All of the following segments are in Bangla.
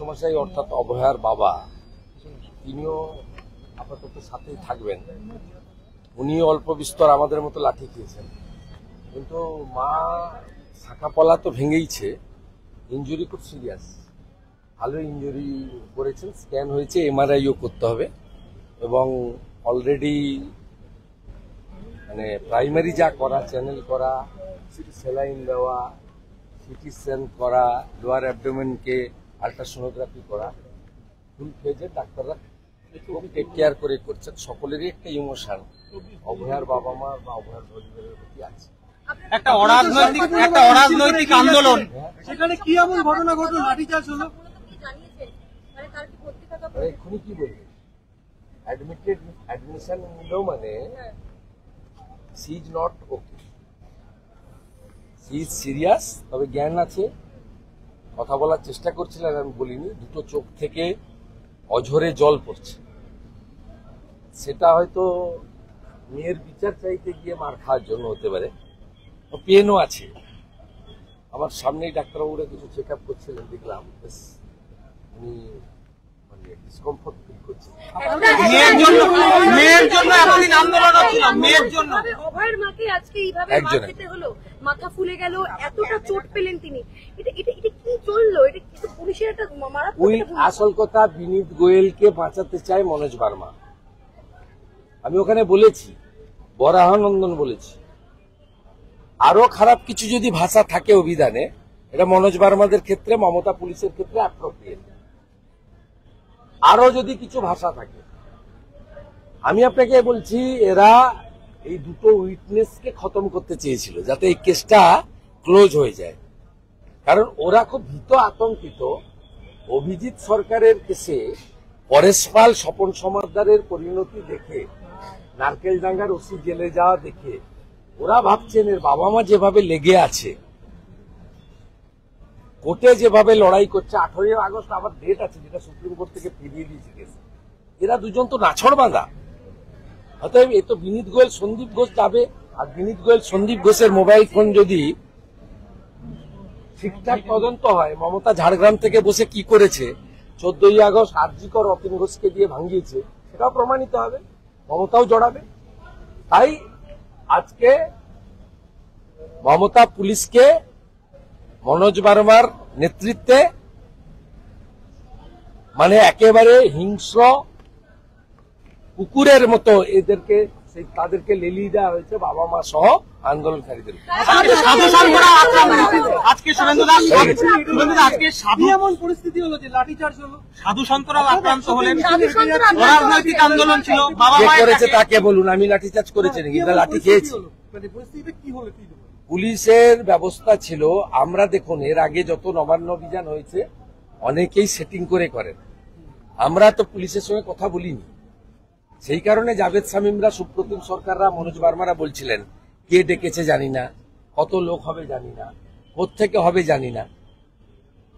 সমস্যায় অর্থাৎ অভয়ার বাবা তিনিও আপাতত সাথেই থাকবেন। উনিও অল্প বিস্তর আমাদের মতো লাঠি খেয়েছেন, কিন্তু মা শাখাপলা তো ভেঙেইছে, ইনজুরি খুব সিরিয়াস, ভালো ইনজুরি করেছেন, স্ক্যান হয়েছে, এমআরআইও করতে হবে এবং অলরেডি মানে প্রাইমারি যা করা, চ্যানেল করা, সেলাইন দেওয়া, সিটি স্ক্যান করা, লোয়ার অ্যাবডোমেনকে আল্ট্রাসোনোগ্রাফি করা, ফুল ফেজে ডাক্তাররা খুব টেক কেয়ার করে করছেন। সকলেরই একটা ইমোশন অভয়ার বাবা মা বা অভয়ার পরিবারের প্রতি আছে। একটা অরাজনৈতিক আন্দোলন, সেখানে কি এমন ঘটনা ঘটলো, লাঠিচার্জ হলো? এক্ষুনি কি বলবে, অ্যাডমিশন নিল মানে she is not okay, she is serious, তবে জ্ঞান আছে, কথা বলার চেষ্টা করছিলেন, আমি বলিনি, দুটো চোখ থেকে অঝরে জল পড়ছে, সেটা হয়তো মেয়ের বিচার চাইতে গিয়ে মার খাওয়ার জন্য হতে পারে। পেনও আছে, আমার সামনেই ডাক্তারবাবুরা কিছু চেক আপ করছিলেন, দেখলাম উনি মানে ডিসকমফোর্ট ফিল করছেন। মেয়ের জন্য এতদিন আন্দোলন হচ্ছিল, মেয়ের জন্য অভয়ের মাকে আজকে এইভাবে মার খেতে হলো, মাথা ফুলে গেল, এতটা চোট পেলেন তিনি, এটা কি চললো? এটা কিন্তু পুলিশের একটা আসল কথা, বিনীত গোয়েলকে বাঁচাতে চায় মনোজ বার্মা। আমি ওখানে বলেছি, বরাহানন্দন বলেছি, আরো খারাপ কিছু যদি ভাষা থাকে অভিধানে, এটা মনোজ বার্মাদের ক্ষেত্রে, মমতা পুলিশের ক্ষেত্রে অ্যাপ্রোপ্রিয়েট। আরো যদি কিছু ভাষা থাকে, আমি আপনাকে বলছি, এরা এই দুটো উইটনেসকে খতম করতে চেয়েছিল যাতে এই কেসটা ক্লোজ হয়ে যায়, কারণ ওরা খুব ভীত আতঙ্কিত। অভিজিৎ সরকারের কেসে পরেশ পাল, স্বপন সমাদ্দারের পরিণতি দেখে, নারকেলডাঙ্গার ওসি জেলে যাওয়া দেখে ওরা ভাবছেন এর বাবা মা যেভাবে লেগে আছে, কোর্টে যেভাবে লড়াই করছে, 18 আগস্ট আবার ডেট আছে যেটা সুপ্রিম কোর্ট থেকে ফিরিয়ে দিয়েছে কেস, এরা দুজন তো নাছড় বাঁধা। অতএব এ তো বিনীত গোয়েল সন্দীপ ঘোষ যাবে, আর বিনীত গোয়েল সন্দীপ ঘোষের মোবাইল ফোন যদি ঠিকঠাক তদন্ত হয়, মমতা ঝাড়গ্রাম থেকে বসে কি করেছে, 14ই আগস্ট আরজিকর অতীন ঘোষকে দিয়ে ভাঙিয়েছে, সেটাও প্রমাণিত হবে, মমতাও জড়াবে। তাই আজকে মমতা পুলিশকে মনোজ বার্মার নেতৃত্বে মানে একেবারে হিংস্র কুকুরের মতো এদেরকে তাদেরকে লেলিয়ে দেওয়া হয়েছে, বাবা মা সহ আন্দোলনকারীদের। আজকে এমন পরিস্থিতি হলো যে লাঠিচার্জ হলো, সাধু সন্তরা আক্রান্ত হলেন, অরাজনৈতিক আন্দোলন ছিল, বাবা মা করেছে তাকে বলুন, আমি লাঠিচার্জ করেছি নাকি? লাঠি খেয়েছি। মানে পরিস্থিতিটা কি হলো? পুলিশের ব্যবস্থা ছিল, আমরা দেখুন এর আগে যত নবান্ন অভিযান হয়েছে অনেকেই সেটিং করে করেন, আমরা তো পুলিশের সঙ্গে কথা বলিনি, সেই কারণে জাভেদ শামীমরা, সুপ্রতিম সরকাররা, মনোজ বার্মারা বলছিলেন কে ডেকেছে জানি না, কত লোক হবে জানি না, কোত্থেকে হবে জানি না,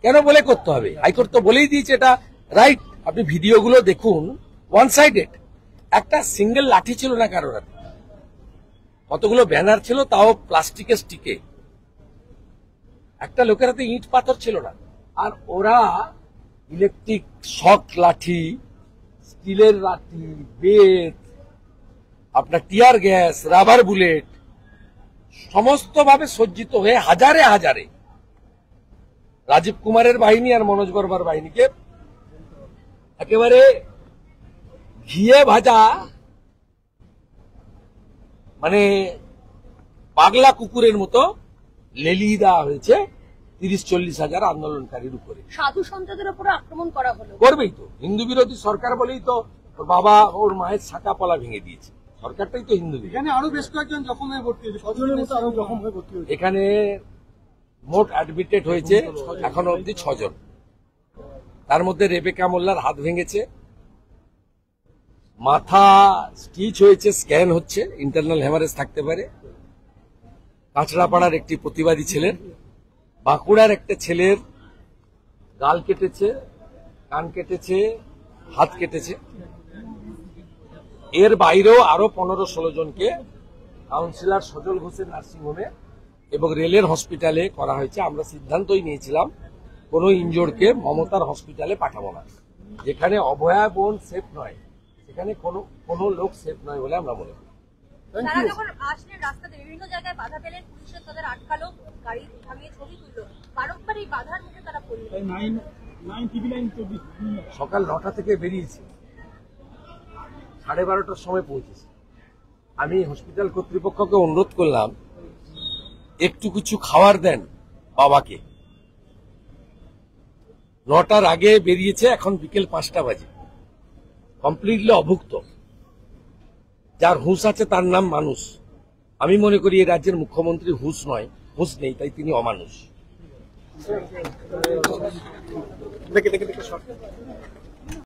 কেন বলে করতে হবে? হাইকোর্ট তো বলেই দিয়েছে এটা রাইট। আপনি ভিডিওগুলো দেখুন, ওয়ান সাইডেড, একটা সিঙ্গেল লাঠি ছিল না কারোর হাতে, কতগুলো ব্যানার ছিল, তাও প্লাস্টিকের স্টিকে, একটা লোকের হাতে ইট পাথর ছিল না। আর ওরা ইলেকট্রিক শক লাঠি, স্টিলের লাঠি, বেত, আপনার টিয়ার গ্যাস, রাবার বুলেট, সমস্ত ভাবে সজ্জিত হয়ে হাজারে হাজারে রাজীব কুমারের বাহিনী আর মনোজ বর্মার বাহিনীকে একেবারে ঘিয়ে ভাজা মানে পাগলা কুকুরের মতো লেলিয়ে দেওয়া হয়েছে 30-40 হাজার আন্দোলনকারীর উপরে। সাধু সন্তদের উপরে আক্রমণ করা হলো, করবেই তো, হিন্দু বিরোধী সরকার বলেই তো ওর বাবা ওর মায়ের শাখাপলা ভেঙে দিয়েছে, সরকারটাই তো হিন্দু বিরোধী। এখানে আরো বেশ কয়েকজন জখম হয়ে ভর্তি হয়েছে, 6 জনের মতো আরো জখম হয়ে ভর্তি হয়েছে। এখানে মোট অ্যাডমিটেড হয়েছে এখনো অব্দি 6 জন, তার মধ্যে রেবেকা মোল্লার হাত ভেঙেছে, মাথা স্টিচ হয়েছে, স্ক্যান হচ্ছে, ইন্টারনাল হ্যামারেজ থাকতে পারে। কাঁচড়াপাড়ার একটি প্রতিবাদী ছেলের, বাঁকুড়ার একটা ছেলের গাল কেটেছে, কান কেটেছে, হাত কেটেছে। এর বাইরেও আরো 15-16 জনকে কাউন্সিলর সজল ঘোষের নার্সিংহোমে এবং রেলের হসপিটালে করা হয়েছে। আমরা সিদ্ধান্তই নিয়েছিলাম কোনো ইনজোর্ডকে মমতার হসপিটালে পাঠাবো না। যেখানে অভয়া বোন সেফ নয়, সেখানে কোনো লোক সেফ নয় বলে আমরা মনে করি। তারা যখন আসলেন রাস্তাতে বিভিন্ন জায়গায় বাধা পেলেন, পুলিশের তাদের আটকালো, গাড়ি থামিয়ে ছবি তুললো, বারংবার এই বাধার মুখে তারা পড়লো। সকাল 9টা থেকে বেরিয়েছি, 12:30টার সময় পৌঁছেছি। আমি হসপিটাল কর্তৃপক্ষকে অনুরোধ করলাম একটু কিছু খাবার দেন বাবাকে। 9টার আগে বেরিয়েছে, এখন বিকেল 5টা বাজে, কমপ্লিটলি অভুক্ত। যার হুঁশ আছে তার নাম মানুষ। আমি মনে করি এই রাজ্যের মুখ্যমন্ত্রী হুঁশ নেই, তাই তিনি অমানুষ।